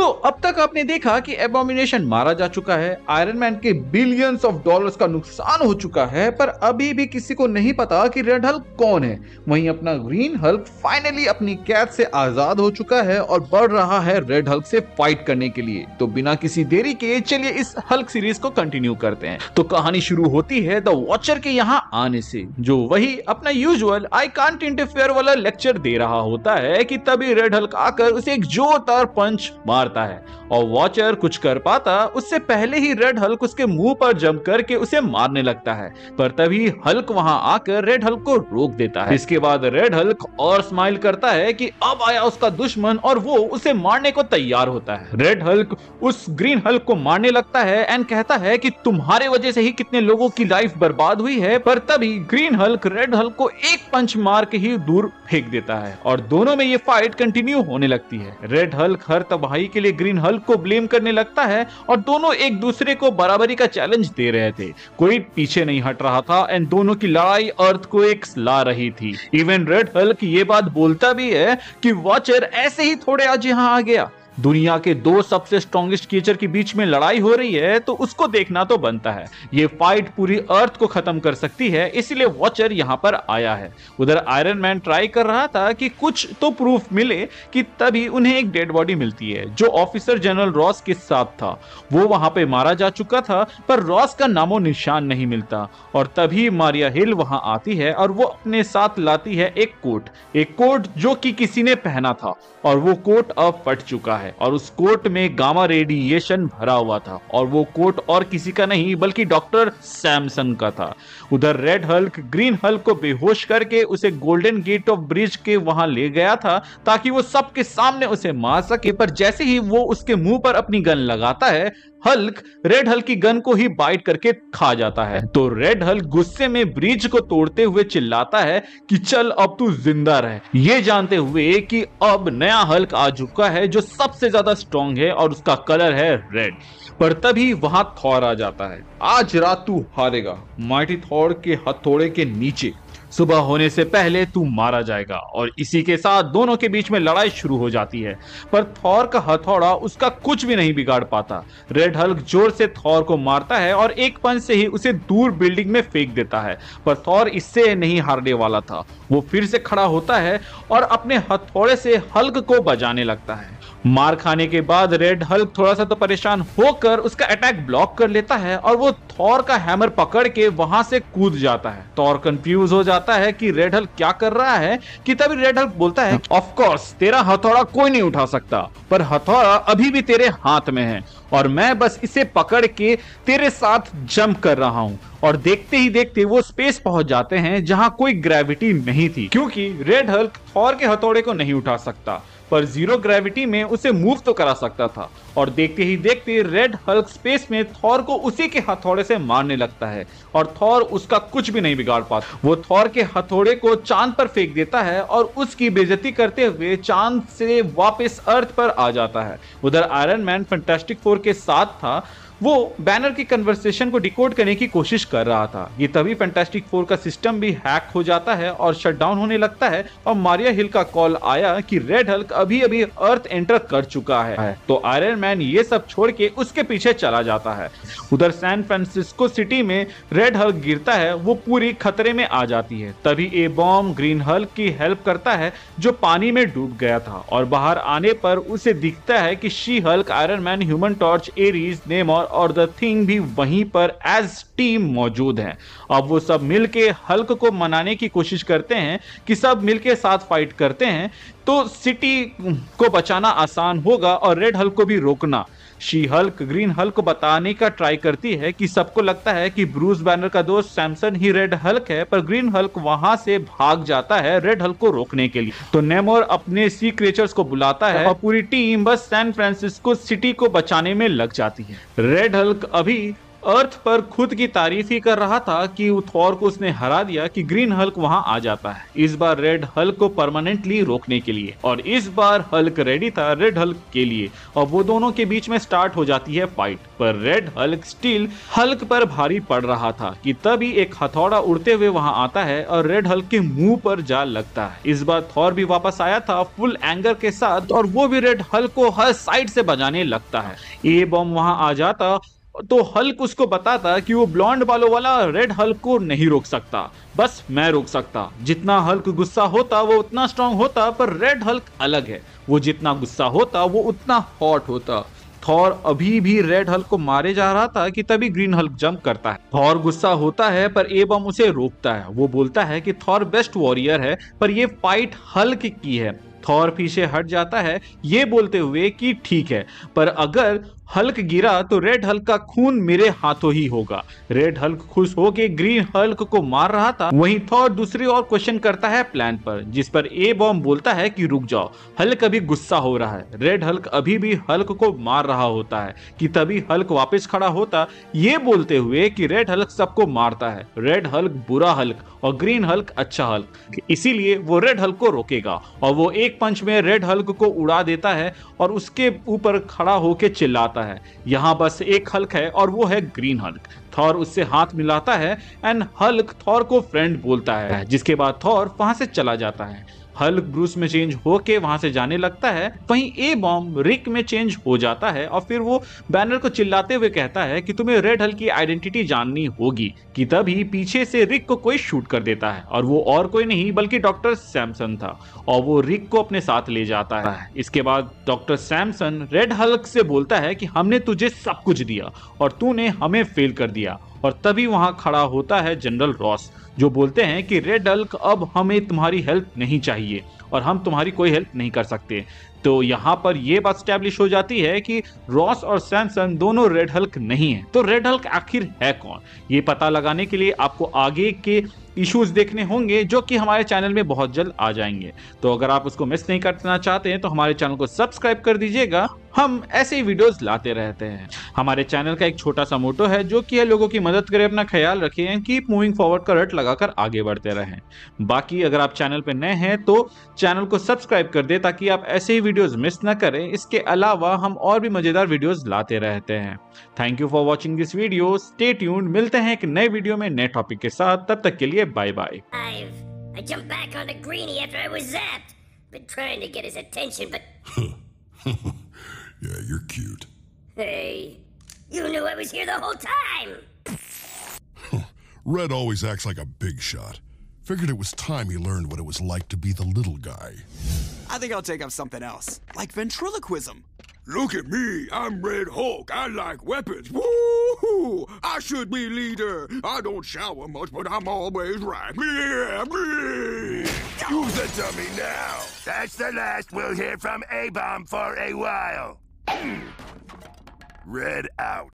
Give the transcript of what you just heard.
तो अब तक आपने देखा कि एबॉमिनेशन मारा जा चुका है, आयरन मैन के बिलियंस ऑफ डॉलर्स का नुकसान हो चुका है, पर अभी भी किसी को नहीं पता कि रेड हल्क कौन है। वहीं अपना ग्रीन हल्क फाइनली अपनी कैद से आजाद हो चुका है और बढ़ रहा है रेड हल्क से फाइट करने के लिए। तो बिना किसी देरी के चलिए इस हल्क सीरीज को कंटिन्यू करते हैं। तो कहानी शुरू होती है द वॉचर के यहाँ आने से, जो वही अपना यूजुअल आई कांट इंटरफेयर वाला लेक्चर दे रहा होता है कि तभी रेड हल्क आकर उसे एक जोरदार पंच मारता है और वॉचर कुछ कर पाता उससे पहले ही रेड हल्क उसके मुंह पर जंप करके उसे मारने लगता है। पर तभी हल्क वहां आकर रेड हल्क को रोक देता है। इसके बाद रेड हल्क और स्माइल करता है कि अब आया उसका दुश्मन और वो उसे मारने को तैयार होता है। रेड हल्क उस ग्रीन हल्क को मारने लगता है एंड कहता है कि तुम्हारे वजह से ही कितने लोगों की लाइफ बर्बाद हुई है। पर तभी ग्रीन हल्क रेड हल्क को एक पंच मार के ही दूर फेंक देता है और दोनों में ये फाइट कंटिन्यू होने लगती है। रेड हल्क हर तबाही के लिए ग्रीन हल्क को ब्लेम करने लगता है और दोनों एक दूसरे को बराबरी का चैलेंज दे रहे थे। कोई पीछे नहीं हट रहा था एंड दोनों की लड़ाई अर्थ को एक ला रही थी। इवन रेड हल्क ये बात बोलता भी है कि वॉचर ऐसे ही थोड़े आज यहाँ आ गया। दुनिया के दो सबसे स्ट्रॉन्गेस्ट क्रिएचर के बीच में लड़ाई हो रही है तो उसको देखना तो बनता है। ये फाइट पूरी अर्थ को खत्म कर सकती है, इसीलिए वॉचर यहाँ पर आया है। उधर आयरन मैन ट्राई कर रहा था कि कुछ तो प्रूफ मिले कि तभी उन्हें एक डेड बॉडी मिलती है जो ऑफिसर जनरल रॉस के साथ था। वो वहां पे मारा जा चुका था पर रॉस का नामो निशान नहीं मिलता और तभी मारिया हिल वहां आती है और वो अपने साथ लाती है एक कोट जो कि किसी ने पहना था और वो कोट अब फट चुका है और उस कोट में गामा रेडिएशन भरा हुआ था और वो कोट और किसी का नहीं बल्कि डॉक्टर सैमसन का था। उधर रेड हल्क ग्रीन हल्क को बेहोश करके उसे गोल्डन गेट ऑफ ब्रिज के वहां ले गया था ताकि वो सबके सामने उसे मार सके। पर जैसे ही वो उसके मुंह पर अपनी गन लगाता है हल्क रेड हल्क की गन को ही बाइट करके खा जाता है। तो रेड हल्क गुस्से में ब्रिज को तोड़ते हुए चिल्लाता है कि चल अब तू जिंदा रह, ये जानते हुए कि अब नया हल्क आ चुका है जो सबसे ज्यादा स्ट्रॉन्ग है और उसका कलर है रेड। पर तभी वहां थॉर आ जाता है। आज रात तू हारेगा, माइटी थॉर के हथौड़े के नीचे सुबह होने से पहले तू मारा जाएगा। और इसी के साथ दोनों के बीच में लड़ाई शुरू हो जाती है पर थॉर का हथौड़ा उसका कुछ भी नहीं बिगाड़ पाता। रेड हल्क जोर से थॉर को मारता है और एक पंच से ही उसे दूर बिल्डिंग में फेंक देता है। पर थॉर इससे नहीं हारने वाला था। वो फिर से खड़ा होता है और अपने हथौड़े से हल्क को बजाने लगता है। मार खाने के बाद रेड हल्क थोड़ा सा तो परेशान होकर उसका अटैक ब्लॉक कर लेता है और वो थॉर का हैमर पकड़ के वहां से कूद जाता है। थॉर कंफ्यूज हो जाता है कि रेड हल्क क्या कर रहा है कि तभी रेड हल्क बोलता है ऑफ कोर्स तेरा हथौड़ा कोई नहीं उठा सकता, पर हथौड़ा अभी भी तेरे हाथ में है और मैं बस इसे पकड़ के तेरे साथ जंप कर रहा हूं। और देखते ही देखते वो स्पेस पहुंच जाते हैं जहां कोई ग्रेविटी नहीं थी, क्योंकि रेड हल्क थॉर के हथौड़े को नहीं उठा सकता पर जीरो ग्रेविटी में उसे मूव तो करा सकता था। और देखते ही देखते रेड हल्क स्पेस में थॉर को उसी के हथौड़े से मारने लगता है और थॉर उसका कुछ भी नहीं बिगाड़ पाता। वो थॉर के हथौड़े को चांद पर फेंक देता है और उसकी बेइज्जती करते हुए चांद से वापस अर्थ पर आ जाता है। उधर आयरन मैन फैंटास्टिक फोर के साथ था। वो बैनर की कन्वर्सेशन को डिकोड करने की कोशिश कर रहा था। ये तभी फैंटास्टिक फोर का सिस्टम भी हैक हो जाता है और शट डाउन होने लगता है और मारिया हिल का कॉल आया कि रेड हल्क अभी अभी अर्थ एंटर कर चुका है। तो आयरन मैन ये सब छोड़ के उसके पीछे चला जाता है। उधर सैन फ्रांसिस्को सिटी में रेड हल्क गिरता है, वो पूरी खतरे में आ जाती है। तभी ए बॉम्ब ग्रीन हल्क की हेल्प करता है जो पानी में डूब गया था और बाहर आने पर उसे दिखता है कि she Hulk, iron man, human torch, Aries, नेमोर और द थिंग भी वहीं पर एज टीम मौजूद हैं। अब वो सब मिलके हल्क को मनाने की कोशिश करते हैं कि सब मिलके साथ फाइट करते हैं तो सिटी को बचाना आसान होगा और रेड हल्क को भी रोकना। शी हल्क ग्रीन हल्क को बताने का ट्राई करती है कि सबको लगता है कि ब्रूस बैनर का दोस्त सैमसन ही रेड हल्क है, पर ग्रीन हल्क वहां से भाग जाता है रेड हल्क को रोकने के लिए। तो नेमोर अपने सी क्रिएचर्स को बुलाता है और पूरी टीम बस सैन फ्रांसिस्को सिटी को बचाने में लग जाती है। रेड हल्क अभी अर्थ पर खुद की तारीफ ही कर रहा था कि थॉर को उसने हरा दिया कि ग्रीन हल्क वहां आ जाता है, इस बार रेड हल्क को परमानेंटली रोकने के लिए। और इस बार हल्क रेडी था रेड हल्क के लिए और वो दोनों के बीच में स्टार्ट हो जाती है फाइट। पर रेड हल्क स्टिल हल्क पर भारी पड़ रहा था कि तभी एक हथौड़ा उड़ते हुए वहां आता है और रेड हल्क के मुंह पर जा लगता है। इस बार थॉर भी वापस आया था फुल एंगर के साथ और वो भी रेड हल्क को हर साइड से बजाने लगता है। ए बॉम्ब वहां आ जाता तो हल्क उसको बताता कि वो ब्लॉन्ड बालों वाला रेड हल्क को नहीं रोक सकता, बस मैं रोक सकता। जितना हल्क गुस्सा होता वो उतना स्ट्रांग होता, पर रेड हल्क अलग है, वो जितना गुस्सा होता वो उतना हॉट होता। थॉर अभी भी रेड हल्क को मारे जा रहा था कि तभी ग्रीन हल्क जंप करता है। थॉर गुस्सा होता है पर ए बॉम्ब उसे रोकता है। वो बोलता है कि थॉर बेस्ट वॉरियर है पर ये फाइट हल्क की है। थॉर पीछे हट जाता है ये बोलते हुए कि ठीक है, पर अगर हल्क गिरा तो रेड हल्क का खून मेरे हाथों ही होगा। रेड हल्क खुश होकर ग्रीन हल्क को मार रहा था। वहीं थॉर दूसरी और क्वेश्चन करता है प्लान पर, जिस पर ए बॉम्ब बोलता है कि रुक जाओ, हल्क अभी गुस्सा हो रहा है। रेड हल्क अभी भी हल्क को मार रहा होता है कि तभी हल्क वापस खड़ा होता ये बोलते हुए कि रेड हल्क सबको मारता है, रेड हल्क बुरा हल्क और ग्रीन हल्क अच्छा हल्क, इसीलिए वो रेड हल्क को रोकेगा। और वो एक पंच में रेड हल्क को उड़ा देता है और उसके ऊपर खड़ा होकर चिल्लाता है, यहाँ बस एक हल्क है और वो है ग्रीन हल्क। थॉर उससे हाथ मिलाता है एंड हल्क थॉर को फ्रेंड बोलता है, जिसके बाद थॉर वहां से चला जाता है। हल्क ब्रूस में चेंज होके वहां से जाने लगता है। वहीं ए बॉम्ब रिक में चेंज हो जाता है और फिर वो बैनर को चिल्लाते हुए कहता है कि तुम्हें रेड हल्क की आइडेंटिटी जाननी होगी, कि तभी पीछे से रिक को कोई शूट कर देता है और वो और कोई नहीं बल्कि डॉक्टर सैमसन था और वो रिक को अपने साथ ले जाता है। इसके बाद डॉक्टर सैमसन रेड हल्क से बोलता है कि हमने तुझे सब कुछ दिया और तूने हमें फेल कर दिया। और तभी वहां खड़ा होता है जनरल रॉस, जो बोलते हैं कि रेड हल्क अब हमें तुम्हारी हेल्प नहीं चाहिए और हम तुम्हारी कोई हेल्प नहीं कर सकते। तो यहाँ पर यह बात स्टैब्लिश हो जाती है कि रॉस और सैमसन दोनों रेड हल्क नहीं है। तो रेड हल्क आखिर है कौन, ये पता लगाने के लिए आपको आगे के इश्यूज देखने होंगे जो कि हमारे चैनल में बहुत जल्द आ जाएंगे। तो अगर आप उसको मिस नहीं करना चाहते हैं तो हमारे चैनल को सब्सक्राइब कर दीजिएगा, हम ऐसे ही वीडियोस लाते रहते हैं। हमारे चैनल का एक छोटा सा मोटो है जो कि है लोगों की मदद करें, अपना ख्याल रखें एंड कीप मूविंग फॉरवर्ड का रट लगाकर आगे बढ़ते रहें। बाकी अगर आप चैनल पे नए हैं तो चैनल को सब्सक्राइब कर दे ताकि आप ऐसे ही वीडियोस मिस ना करें। इसके अलावा हम और भी मजेदार वीडियोस लाते रहते हैं। Thank you for watching this video, stay tuned, मिलते हैं एक नए वीडियो में नए टॉपिक के साथ, तब तक के लिए bye bye. I jumped back on the greenie after I was zapped. Been trying to get his attention, but Yeah, you're cute. hey, you knew I was here the whole time. Red always acts like a big shot. Figured it was time he learned what it was like to be the little guy. I think I'll take up something else, like ventriloquism. Look at me, I'm Red Hulk. I like weapons. Woo-hoo! I should be leader. I don't shower much, but I'm always right. Yeah, Use the dummy now. That's the last we'll hear from A-Bomb for a while. Red out.